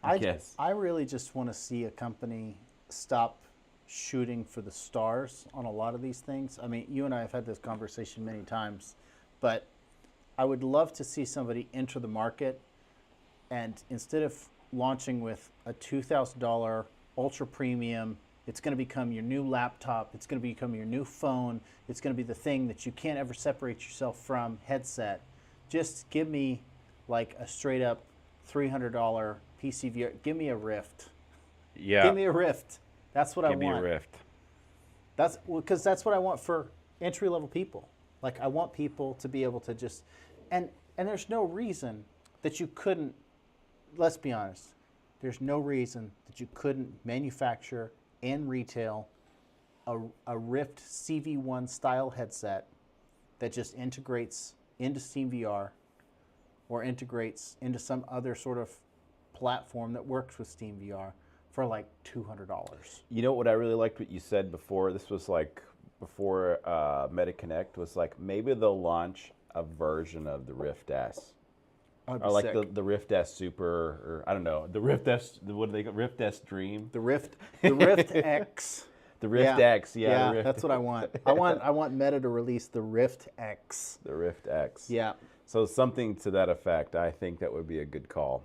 I guess. I really just want to see a company stop shooting for the stars on a lot of these things. I mean, you and I have had this conversation many times, but I would love to see somebody enter the market and instead of launching with a $2,000 ultra premium, it's going to become your new laptop, it's going to become your new phone, it's going to be the thing that you can't ever separate yourself from headset. Just give me like a straight up $300 PCVR. Give me a Rift. Yeah. Give me a Rift. That's what I want. Give me a Rift. That's because that's what I want for entry level people. Like I want people to be able to just, and there's no reason that you couldn't. Let's be honest. There's no reason that you couldn't manufacture and retail a Rift CV1 style headset that just integrates into SteamVR or integrates into some other sort of platform that works with SteamVR for like $200. You know what I really liked what you said before? This was like before MetaConnect was like maybe they'll launch a version of the Rift S. Or like the Rift S Super, or I don't know, the Rift S, what do they call Rift S Dream? The Rift X. The Rift X, yeah, Rift. That's what I want. I want Meta to release the Rift X. The Rift X. Yeah. So something to that effect. I think that would be a good call.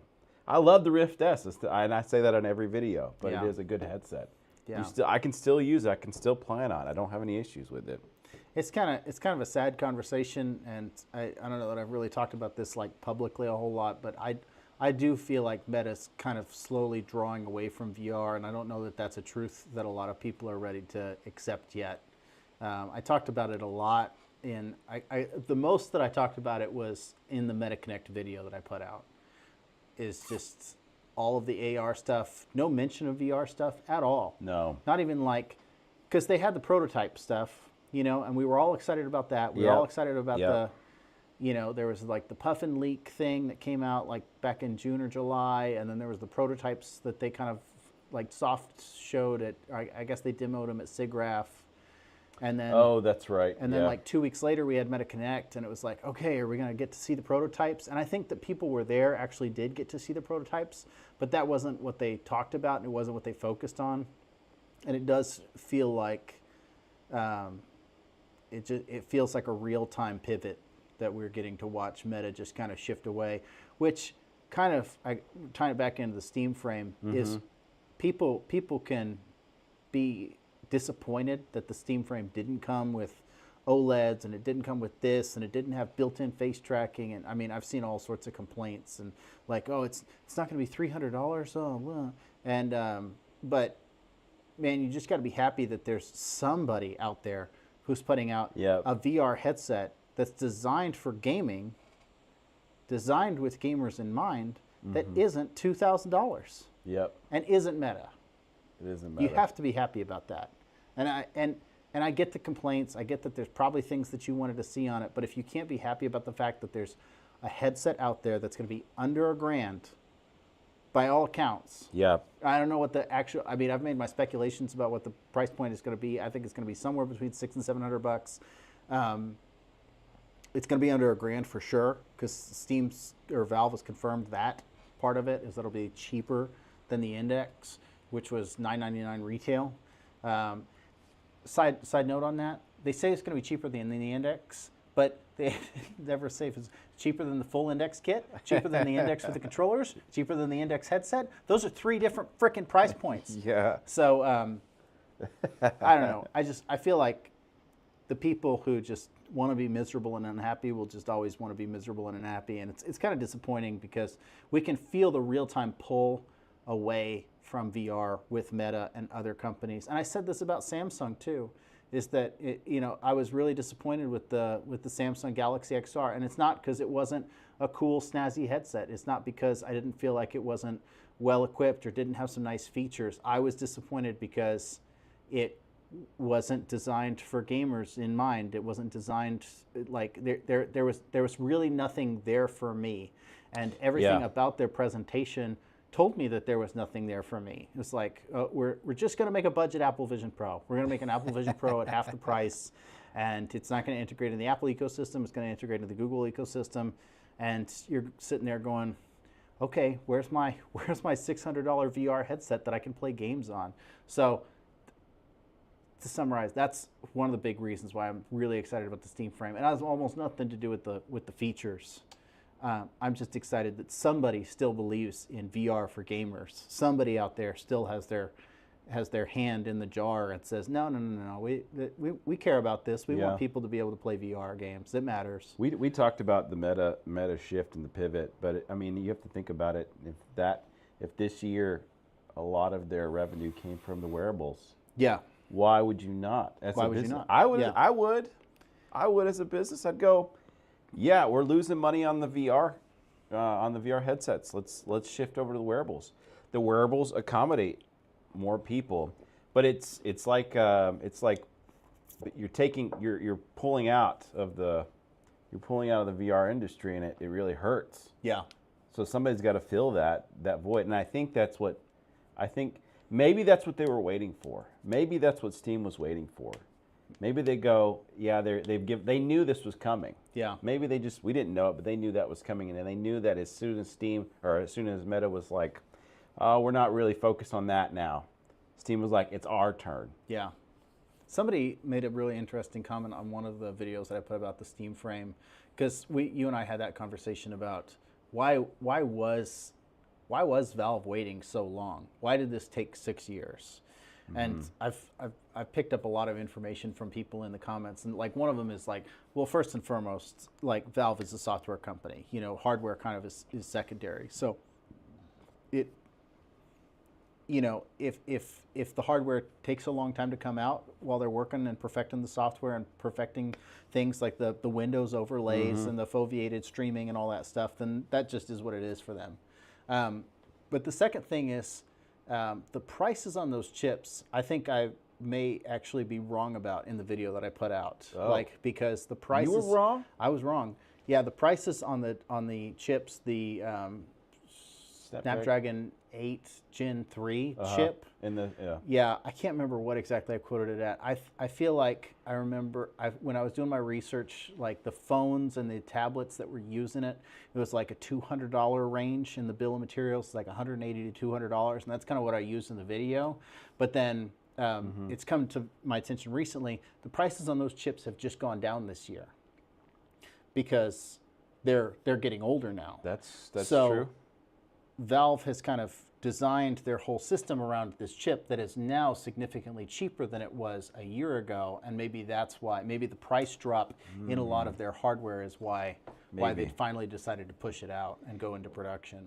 I love the Rift S, and I say that on every video, but it is a good headset. Yeah. I can still use it. I can still plan on it. I don't have any issues with it. It's kind of a sad conversation, and I don't know that I've really talked about this like publicly a whole lot, but I do feel like Meta's kind of slowly drawing away from VR, and I don't know that that's a truth that a lot of people are ready to accept yet. I talked about it a lot the most that I talked about it was in the MetaConnect video that I put out. Is just all of the AR stuff, no mention of VR stuff at all. No. Not even like, because they had the prototype stuff, you know, and we were all excited about that. We were all excited about the, you know, there was like the Puffin leak thing that came out like back in June or July, and then there was the prototypes that they kind of like soft showed at, I guess they demoed them at SIGGRAPH. And then, oh, that's right. And then like 2 weeks later, we had MetaConnect, and it was like, okay, are we going to get to see the prototypes? And I think that people were there, actually did get to see the prototypes, but that wasn't what they talked about, and it wasn't what they focused on. And it does feel like, it feels like a real-time pivot that we're getting to watch Meta just kind of shift away, which kind of, tying it back into the Steam frame, is people can be disappointed that the Steam frame didn't come with OLEDs, and it didn't come with this, and it didn't have built-in face tracking. And I mean, I've seen all sorts of complaints and like, oh, it's not going to be $300. Oh, well. And but man, you just got to be happy that there's somebody out there who's putting out a VR headset that's designed for gaming, designed with gamers in mind, that isn't $2,000. Yep. And isn't Meta. It isn't Meta. You have to be happy about that. And I get the complaints. I get that there's probably things that you wanted to see on it. But if you can't be happy about the fact that there's a headset out there that's going to be under $1,000, by all accounts. Yeah. I don't know what the actual. I mean, I've made my speculations about what the price point is going to be. I think it's going to be somewhere between $600 and $700. It's going to be under $1,000 for sure, because Steam's or Valve has confirmed that part of it is that it'll be cheaper than the Index, which was $999 retail. Side note on that, they say it's going to be cheaper than the Index, but they never say if it's cheaper than the full Index kit, cheaper than the Index for the controllers, cheaper than the Index headset. Those are 3 different frickin' price points. Yeah. So I don't know. I feel like the people who just want to be miserable and unhappy will just always want to be miserable and unhappy, and it's kind of disappointing because we can feel the real-time pull away from VR with Meta and other companies. And I said this about Samsung too, is that I was really disappointed with the Samsung Galaxy XR, and it's not because it wasn't a cool snazzy headset. It's not because I didn't feel like it wasn't well equipped or didn't have some nice features. I was disappointed because it wasn't designed for gamers in mind. It wasn't designed like there was really nothing there for me, and everything about their presentation told me that there was nothing there for me. It was like, we're just going to make a budget Apple Vision Pro. We're going to make an Apple Vision Pro at half the price, and it's not going to integrate in the Apple ecosystem. It's going to integrate into the Google ecosystem, and you're sitting there going, okay, where's my $600 VR headset that I can play games on? So to summarize, that's one of the big reasons why I'm really excited about the Steam Frame. And it has almost nothing to do with the features. I'm just excited that somebody still believes in VR for gamers. Somebody out there still has their hand in the jar and says, no, we care about this. We want people to be able to play VR games. It matters. We talked about the meta shift and the pivot, but I mean, you have to think about it. If this year a lot of their revenue came from the wearables, why would you not? Why would you not? I would as a business. I'd go, yeah, we're losing money on the VR headsets. Let's shift over to the wearables. The wearables accommodate more people, but it's like you're pulling out of the VR industry, and it really hurts. Yeah. So somebody's got to fill that void, and I think maybe that's what they were waiting for. Maybe that's what Steam was waiting for. Maybe they go, yeah, they knew this was coming. Yeah. Maybe we didn't know it, but they knew that was coming, and they knew that as soon as Meta was like, oh, we're not really focused on that now, Steam was like, it's our turn. Yeah. Somebody made a really interesting comment on one of the videos that I put about the Steam Frame, because you and I had that conversation about why was Valve waiting so long? Why did this take 6 years? And I've picked up a lot of information from people in the comments, and like one of them is like, well, first and foremost, like Valve is a software company. You know, hardware kind of is secondary. So it, you know, if the hardware takes a long time to come out while they're working and perfecting the software and perfecting things like the Windows overlays and the foveated streaming and all that stuff, then that just is what it is for them. But the second thing is, the prices on those chips, I think I may actually be wrong about in the video that I put out. Oh. Like, because the prices... You were wrong? I was wrong. Yeah, the prices on the chips, the Snapdragon 8 Gen 3 chip. Yeah, I can't remember what exactly I quoted it at. I feel like I remember when I was doing my research, like the phones and the tablets that were using it, it was like a $200 range in the bill of materials, like $180 to $200, and that's kind of what I used in the video. But then it's come to my attention recently, the prices on those chips have just gone down this year because they're getting older now. That's true. Valve has kind of designed their whole system around this chip that is now significantly cheaper than it was a year ago, and maybe that's why, maybe the price drop in a lot of their hardware is why they finally decided to push it out and go into production.